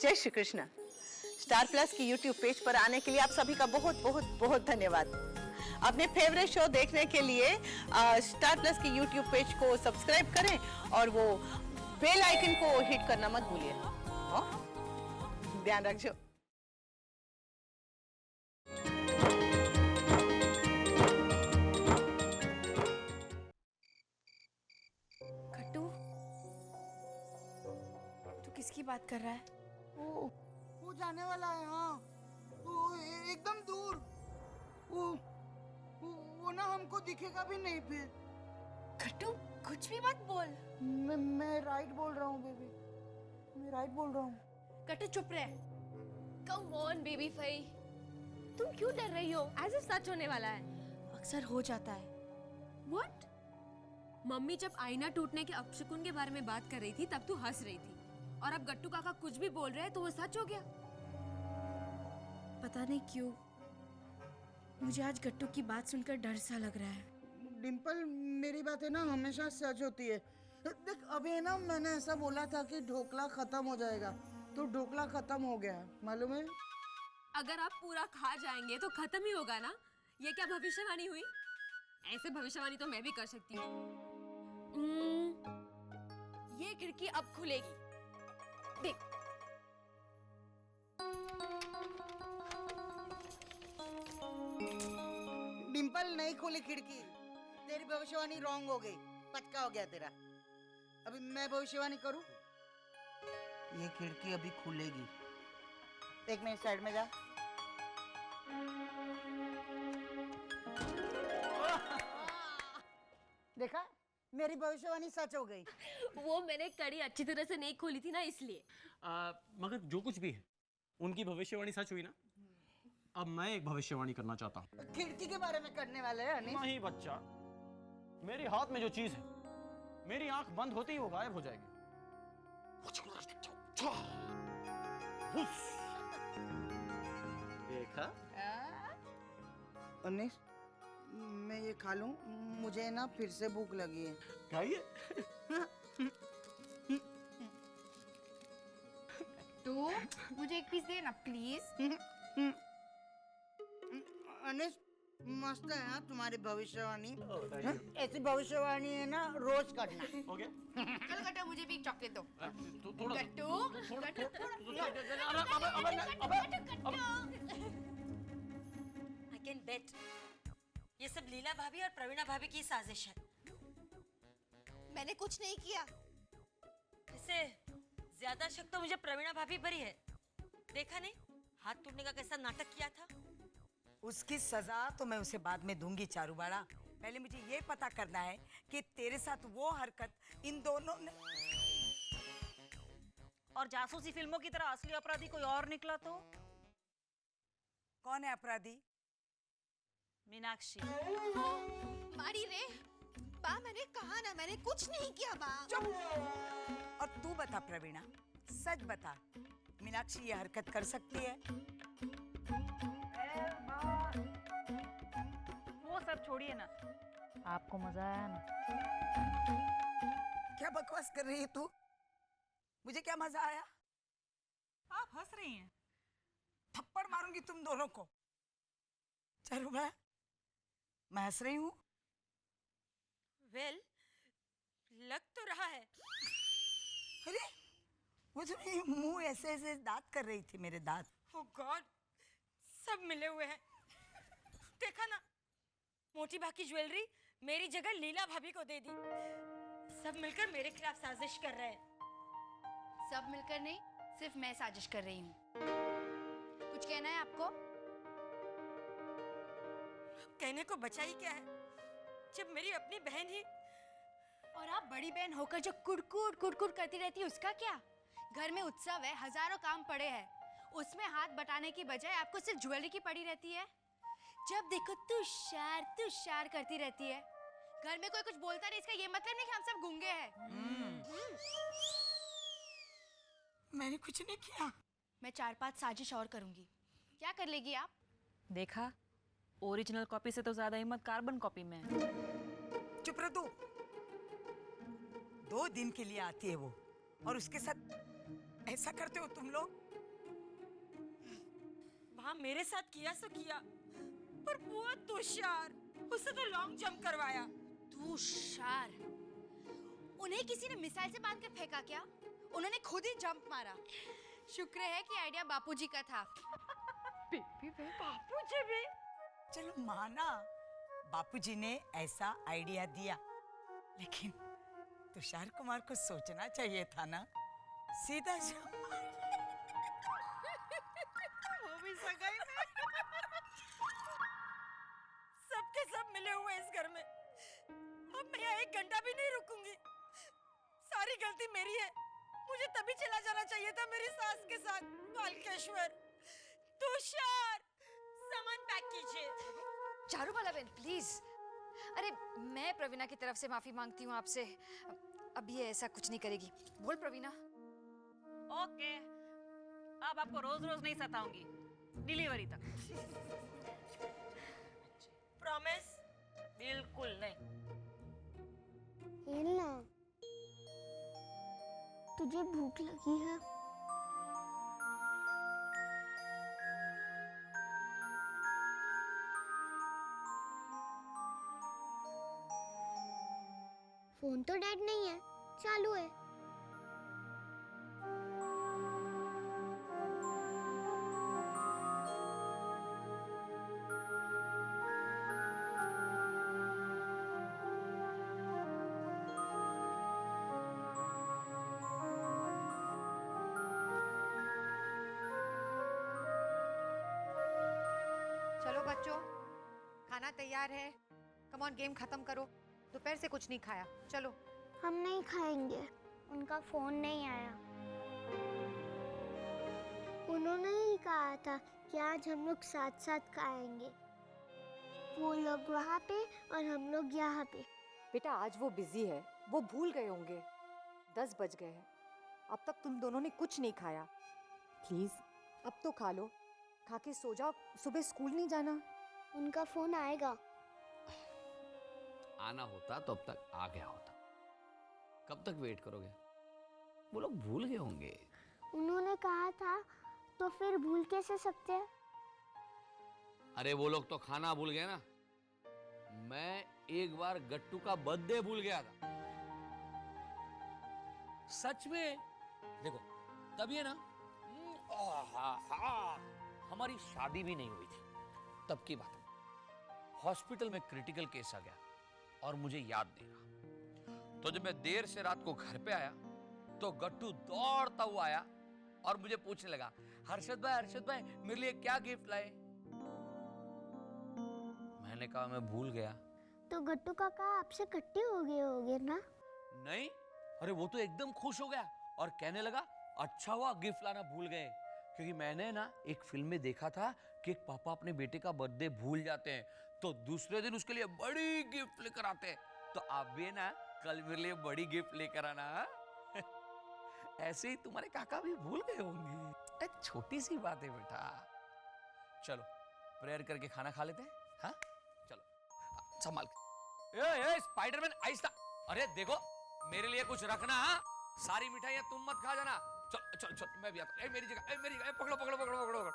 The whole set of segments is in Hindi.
जय श्री कृष्ण। स्टार प्लस की यूट्यूब पेज पर आने के लिए आप सभी का बहुत बहुत बहुत धन्यवाद। अपने फेवरेट शो देखने के लिए स्टार प्लस की यूट्यूब पेज को सब्सक्राइब करें और वो बेल आइकन को हिट करना मत भूलिए। ध्यान रखिए। खट्टू, तू किसकी बात कर रहा है? वो जाने वाला है। हाँ, वो एकदम दूर। वो ना हमको दिखेगा भी नहीं फिर। खट्टू, कुछ भी मत बोल। मैं राइट बोल रहा हूँ बेबी, मैं राइट बोल रहा हूँ। खट्टू चुप रह। कम ऑन बेबी फई, तुम क्यों डर रही हो? ऐसे सच होने वाला है। अक्सर हो जाता है। What? मम्मी जब आईना टूटने के अपशकुन के बारे में बात कर रही थी तब तू हंस रही थी, और अब गट्टू काका कुछ भी बोल रहे हैं तो वो सच हो गया। पता नहीं क्यों मुझे आज गट्टू की बात सुनकर डर सा लग रहा है। डिम्पल, मेरी बातें ना हमेशा सच होती है। देख, अभी ना मैंने ऐसा बोला था कि ढोकला खत्म हो जाएगा, तो ढोकला खत्म हो गया, मालूम है? अगर आप पूरा खा जाएंगे तो खत्म ही होगा ना। ये क्या भविष्यवाणी हुई? ऐसे भविष्यवाणी तो मैं भी कर सकती हूँ। ये खिड़की अब खुलेगी, देख। डिम्पल, नहीं खुली खिड़की। तेरी भविष्यवाणी रॉन्ग हो गई, पक्का हो गया तेरा। अभी मैं भविष्यवाणी करूं? ये खिड़की अभी खुलेगी। एक मिनट साइड में जा। देखा, मेरी भविष्यवाणी सच हो गई। वो मैंने कड़ी अच्छी तरह से नहीं खोली थी ना, इसलिए। मगर जो कुछ भी है, उनकी भविष्यवाणी सच हुई ना। अब मैं एक भविष्यवाणी करना चाहता हूँ। खिड़की के बारे में करने वाले हैं अनीस? नहीं बच्चा, मेरे हाथ में जो चीज है, मेरी आंख बंद होते ही वो गायब हो जाएगी। देखा? अनीस, मैं ये खा लूं? मुझे ना फिर से भूख लगी है। खाइए। तो मुझे एक पीस दे ना प्लीज। अनीस, मस्त है हाँ तुम्हारी भविष्यवाणी। ऐसी भविष्यवाणी है ना रोज करना। ओके। चल गट्टू, मुझे भी एक चॉकलेट दो। थोड़ा गट्टू, I can bet ये सब लीला भाभी और प्रवीणा भाभी की साजिश है। मैंने कुछ नहीं किया। इससे ज्यादा शक तो मुझे प्रवीणा भाभी पर ही है। देखा नहीं हाथ टूटने का कैसा नाटक किया था। उसकी सजा तो मैं उसे बाद में दूंगी चारूबाड़ा। पहले मुझे ये पता करना है कि तेरे साथ वो हरकत इन दोनों ने। और जासूसी फिल्मों की तरह असली अपराधी कोई और निकला तो? कौन है अपराधी? मीनाक्षी। मारी रे बा, मैंने कहा ना मैंने कुछ नहीं किया बा। चुप। और तू बता प्रवीणा, सच बता, मीनाक्षी ये हरकत कर सकती है? वो सब छोड़िए ना, आपको मजा आया ना? क्या बकवास कर रही है तू? मुझे क्या मजा आया? आप हंस रही हैं। थप्पड़ मारूंगी तुम दोनों को। चारूबाड़ा, मैं हंस रही हूँ? वेल, लग तो रहा है। अरे वो तो मेरे मुंह ऐसे ऐसे दांत कर रही थी, मेरे दांत। Oh God, सब मिले हुए हैं। देखा ना, मोटी बाकी ज्वेलरी मेरी जगह लीला भाभी को दे दी। सब मिलकर मेरे खिलाफ साजिश कर रहे हैं। सब मिलकर नहीं, सिर्फ मैं साजिश कर रही हूँ। कुछ कहना है आपको? कहने को बचा ही क्या है, जब मेरी अपनी बहन ही। और आप बड़ी बहन होकर जो कुड़कुड़ कुड़कुड़ करती रहती है उसका क्या? घर में उत्सव है, हजारों काम पड़े हैं, उसमें हाथ बटाने की बजाय आपको सिर्फ ज्वेलरी की पड़ी रहती है। जब देखो तू शार करती रहती है। घर में कोई कुछ बोलता नहीं, इसका ये मतलब नहीं कि हम सब गूंगे हैं। मैंने कुछ नहीं किया। मैं 4-5 साजिश और करूंगी। क्या कर लेगी आप? देखा, ओरिजिनल कॉपी से तो ज्यादा हिम्मत कार्बन कॉपी में है। चुप रह तू। 2 दिन के लिए आती है वो, और उसके साथ ऐसा करते हो तुम लोग? हाँ मेरे साथ किया सो किया, पर वो तुषार, उससे तो लॉन्ग जंप करवाया। तुषार, उन्हें किसी ने मिसाइल से बांध के फेंका क्या? उन्होंने खुद ही जंप मारा। शुक्र है कि आइडिया बापूजी का था। बापूजी भी? चलो माना बापूजी ने ऐसा आइडिया दिया, लेकिन तुषार कुमार को सोचना चाहिए था ना, सीधा वो भी सगाई में। सबके सब मिले हुए इस घर में, अब मैं यहाँ 1 घंटा भी नहीं रुकूंगी। सारी गलती मेरी है, मुझे तभी चला जाना चाहिए था मेरी सास के साथ बालकेश्वर। तुषार, सामान पैक कीजिए। चारूबाला बहन प्लीज। अरे मैं प्रवीणा की तरफ से माफी मांगती हूँ आपसे। अब ये ऐसा कुछ नहीं करेगी। बोल प्रवीणा। ओके, अब आपको रोज रोज नहीं सताऊंगी, डिलीवरी तक। प्रॉमिस? बिल्कुल नहीं। हिलना, तुझे भूख लगी है? फोन तो डेड नहीं है, चालू है। चलो बच्चों, खाना तैयार है। कम ऑन, गेम खत्म करो। दोपहर से कुछ नहीं खाया, चलो। हम नहीं खाएंगे, उनका फोन नहीं आया। उन्होंने ही कहा था कि आज हम लोग साथ साथ खाएंगे। वो लोग वहाँ पे और हम लोग यहाँ पे। बेटा आज वो बिजी है, वो भूल गए होंगे। 10 बज गए हैं, अब तक तुम दोनों ने कुछ नहीं खाया। प्लीज अब तो खा लो, खा के सो जाओ, सुबह स्कूल नहीं जाना। उनका फोन आएगा। आना होता तो अब तक आ गया होता। कब तक वेट करोगे? वो लोग भूल गए होंगे। उन्होंने कहा था तो फिर भूल कैसे सकते हैं? अरे वो लोग तो खाना भूल गए ना। मैं एक बार गट्टू का बर्थडे भूल गया था, सच में। देखो तब ये ना हमारी शादी भी नहीं हुई थी, तब की बात है। हॉस्पिटल में क्रिटिकल केस आ गया और मुझे याद नहीं रहा। तो जब मैं देर से रात को घर पे आया तो गट्टू दौड़ता हुआ आया और मुझे पूछने लगा, हर्षद भाई मेरे लिए क्या गिफ्ट लाए? मैंने कहा मैं भूल गया। तो गट्टू काका आपसे इकट्ठे हो गए होंगे ना? नहीं, अरे वो तो एकदम खुश हो गया और कहने लगा अच्छा हुआ गिफ्ट लाना भूल गए, क्योंकि मैंने ना एक फिल्म में देखा था कि एक पापा अपने बेटे का बर्थडे भूल जाते हैं तो दूसरे दिन उसके लिए बड़ी गिफ्ट लेकर आते हैं। तो आप भी ना कल मेरे लिए बड़ी गिफ्ट लेकर आना। ऐसे ही तुम्हारे काका भी भूल गए होंगे। छोटी सी बात है बेटा। चलो प्रेयर करके खाना खा लेते हैं। हाँ चलो, संभाल के। ए स्पाइडरमैन आहिस्ता। अरे देखो मेरे लिए कुछ रखना। हाँ सारी मिठाइयाँ तुम मत खा जाना। चल चल चल मैं भी आता हूँ। मेरी जगह पकड़ो पकड़ो पकड़ो पकड़ो।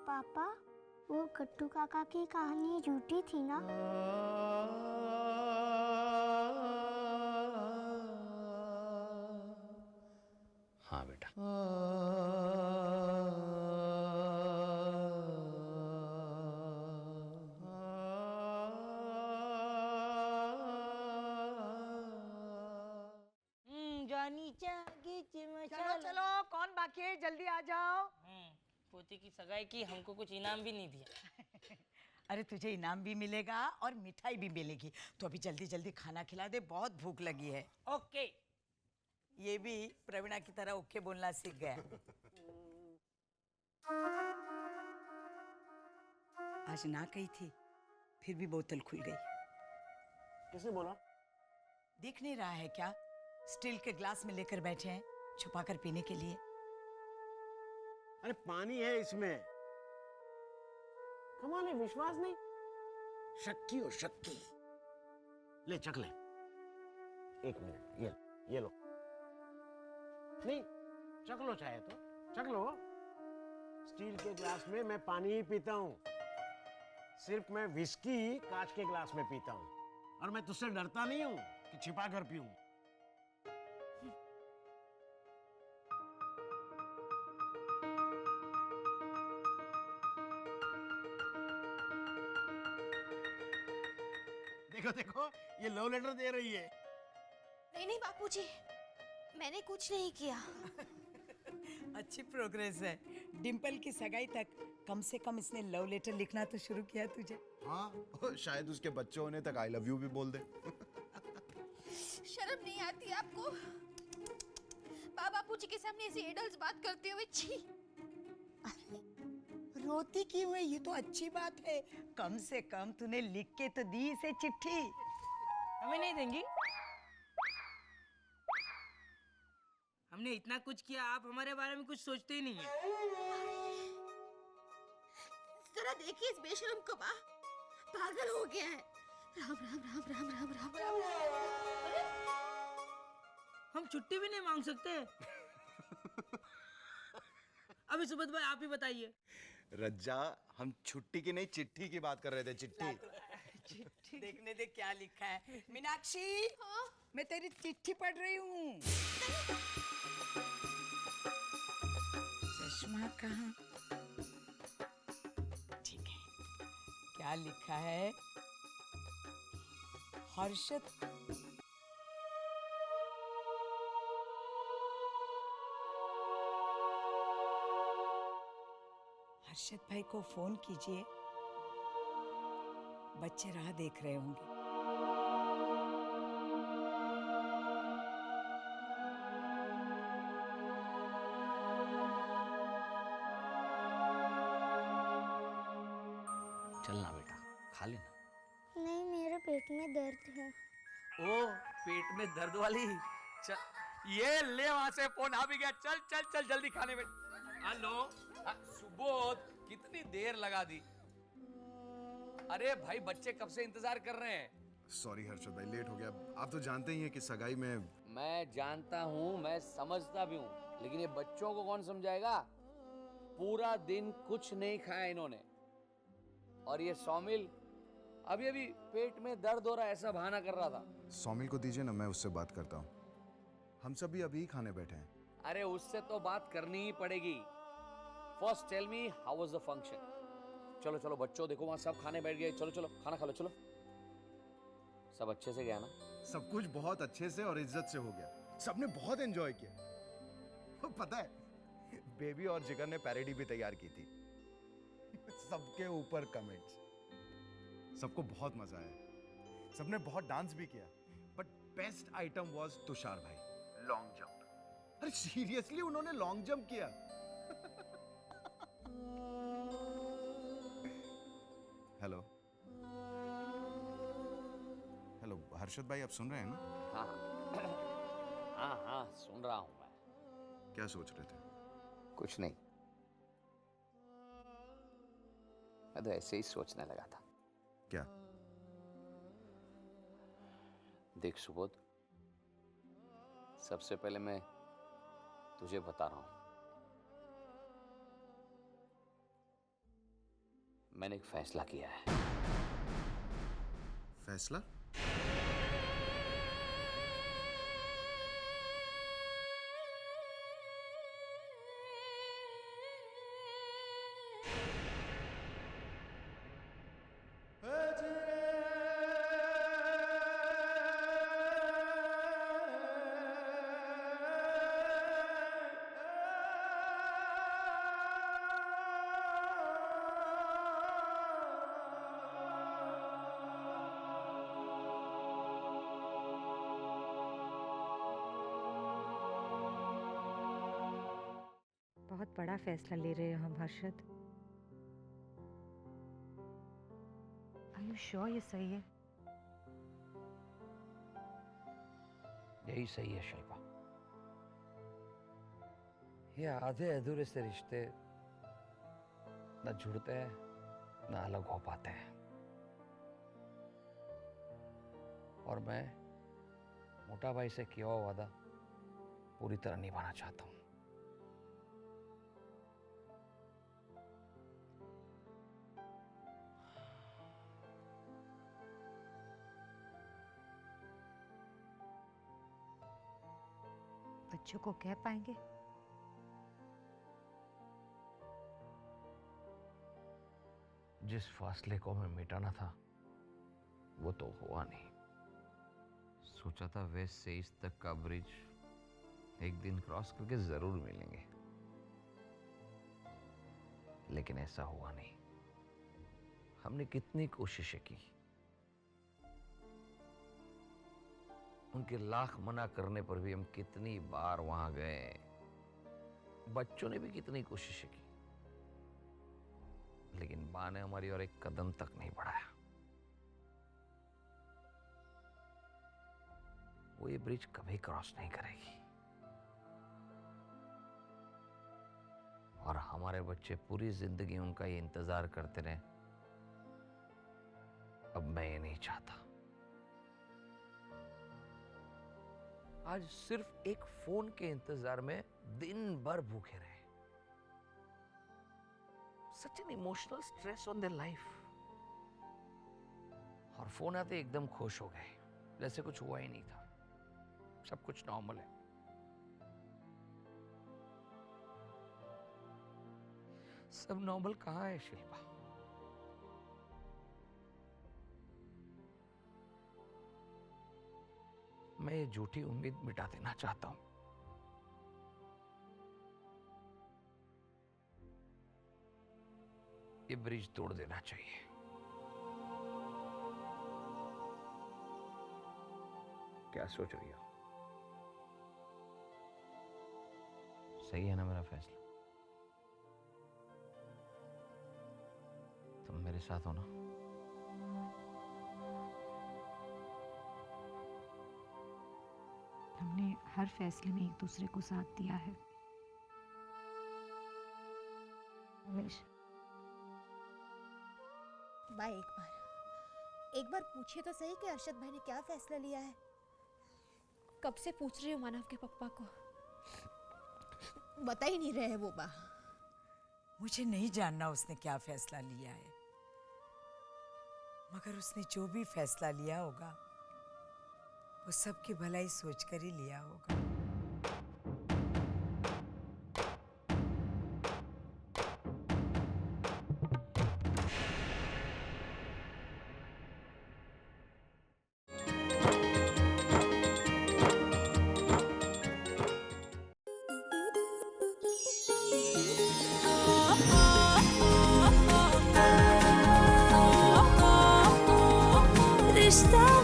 पापा वो गट्टू काका की कहानी झूठी थी ना? हाँ बेटा। चलो चलो, कौन बाकी है? जल्दी आ जाओ। पोती की सगाई की, हमको कुछ इनाम भी नहीं दिया। अरे तुझे इनाम भी मिलेगा और मिठाई भी मिलेगी। तो अभी जल्दी जल्दी खाना खिला दे, बहुत भूख लगी है। ओके। ये भी प्रवीणा की तरह ओके बोलना सीख गया। आज ना कही थी, फिर भी बोतल खुल गई। किसने बोला? दिख नहीं रहा है क्या? स्टील के ग्लास में लेकर बैठे हैं, छुपाकर पीने के लिए। अरे पानी है इसमें। कमाल है, विश्वास नहीं। शक्की हो शक्की। ले चख ले। 1 मिनट, ये लो। नहीं चख लो चाहे तो। चख लो। स्टील के ग्लास में मैं पानी ही पीता हूँ। सिर्फ मैं विस्की कांच के ग्लास में पीता हूँ। और मैं तुझसे डरता नहीं हूँ कि छिपा कर पीऊं। देखो देखो, ये लव लेटर दे रही है। नहीं नहीं बापूजी, मैंने कुछ नहीं किया। अच्छी प्रोग्रेस है। डिम्पल की सगाई तक कम से कम इसने लव लेटर लिखना तो शुरू किया तुझे। हाँ, शायद उसके बच्चे होने तक आई लव यू भी बोल दे। शर्म नहीं आती आपको? बापूजी के सामने ऐसी एडल्ट बात करते हुए, छी। रोती क्यों है? ये तो अच्छी बात है। कम से कम तूने लिख के तो दी इसे चिट्ठी। हमें नहीं देंगी? हमने इतना कुछ किया, आप हमारे बारे में कुछ सोचते ही नहीं है। जरा देखिए इस बेशरम को, पागल हो गया है। राम राम राम राम राम राम राम, राम। हम छुट्टी भी नहीं मांग सकते। अभी सुबोध भाई आप ही बताइए। रज्जा, हम छुट्टी की नहीं चिट्ठी की बात कर रहे थे। चिट्ठी देखने दे क्या लिखा है। मीनाक्षी, मैं तेरी चिट्ठी पढ़ रही हूँ। चश्मा कहाँ? ठीक है। क्या लिखा है? हर्षद हर्षद भाई को फोन कीजिए, बच्चे राह देख रहे होंगे। चलना बेटा, खा लेना। नहीं, मेरे पेट में दर्द है। ओ, पेट में दर्द वाली। चल, ये ले वहां से फोन आ भी गया। चल चल चल जल्दी खाने में। हेलो सुबोध, कितनी देर लगा दी? अरे भाई, बच्चे कब से इंतजार कर रहे हैं। सॉरी हर्षद भाई, लेट हो गया। आप तो जानते ही हैं कि सगाई में। मैं जानता हूँ, मैं समझता भी हूँ, लेकिन ये बच्चों को कौन समझाएगा? पूरा दिन कुछ नहीं खाया इन्होंने। और ये सौमिल अभी अभी पेट में दर्द हो रहा है ऐसा बहाना कर रहा था। सौमिल को दीजिए ना, मैं उससे बात करता हूँ। हम सभी अभी खाने बैठे हैं। अरे उससे तो बात करनी ही पड़ेगी। First tell me how was the function. चलो चलो बच्चों, देखो वहां सब खाने बैठ गए। चलो चलो खाना खा लो। चलो, सब अच्छे से गया ना? सब कुछ बहुत अच्छे से और इज्जत से हो गया। सबने बहुत एंजॉय किया। पता है, बेबी और जिगर ने पैरोडी भी तैयार की थी। सबके ऊपर कमेंट्स। सबको बहुत मजा आया। सबने बहुत डांस भी किया। But best item was Tushar भाई, लॉन्ग जंप। अरे सीरियसली, उन्होंने लॉन्ग जंप किया। हेलो हेलो हर्षद भाई, आप सुन रहे हैं ना? हाँ हाँ सुन रहा हूँ मैं। क्या सोच रहे थे? कुछ नहीं, मैं तो ऐसे ही सोचने लगा था। क्या? देख सुबोध, सबसे पहले मैं तुझे बता रहा हूं, मैंने एक फैसला किया है। फैसला? बहुत बड़ा फैसला ले रहे हो हम हर्षद। आर यू श्योर ये सही है? यही सही है शिल्पा। ये आधे अधूरे से रिश्ते न जुड़ते हैं न अलग हो पाते हैं। और मैं मोटा भाई से किया हुआ वादा पूरी तरह निभाना चाहता हूं। बच्चों को कह पाएंगे? जिस फासले को हमें मिटाना था वो तो हुआ नहीं। सोचा था वेस्ट से ईस्ट तक का ब्रिज एक दिन क्रॉस करके जरूर मिलेंगे, लेकिन ऐसा हुआ नहीं। हमने कितनी कोशिशें की, उनके लाख मना करने पर भी हम कितनी बार वहां गए, बच्चों ने भी कितनी कोशिशें की, लेकिन मां ने हमारी और एक कदम तक नहीं बढ़ाया। वो ये ब्रिज कभी क्रॉस नहीं करेगी और हमारे बच्चे पूरी जिंदगी उनका ये इंतजार करते रहे। अब मैं ये नहीं चाहता। आज सिर्फ एक फोन के इंतजार में दिन भर भूखे रहे। Such an emotional stress on their life. और फोन आते एकदम खुश हो गए, जैसे कुछ हुआ ही नहीं था, सब कुछ नॉर्मल है। सब नॉर्मल कहाँ है शिल्पा? मैं ये झूठी उम्मीद मिटा देना चाहता हूं। ये ब्रिज तोड़ देना चाहिए। क्या सोच रही हो? सही है ना मेरा फैसला? तुम मेरे साथ हो ना? हमने हर फैसले में एक दूसरे को साथ दिया है उमेश, भाई एक बार पूछिए तो सही कि अरशद भाई ने क्या फैसला लिया है। कब से पूछ रही हूँ मानव के पापा को, बता ही नहीं रहे वो बा। मुझे नहीं जानना उसने क्या फैसला लिया है, मगर उसने जो भी फैसला लिया होगा वो सबकी भलाई सोचकर ही लिया होगा। रिश्ता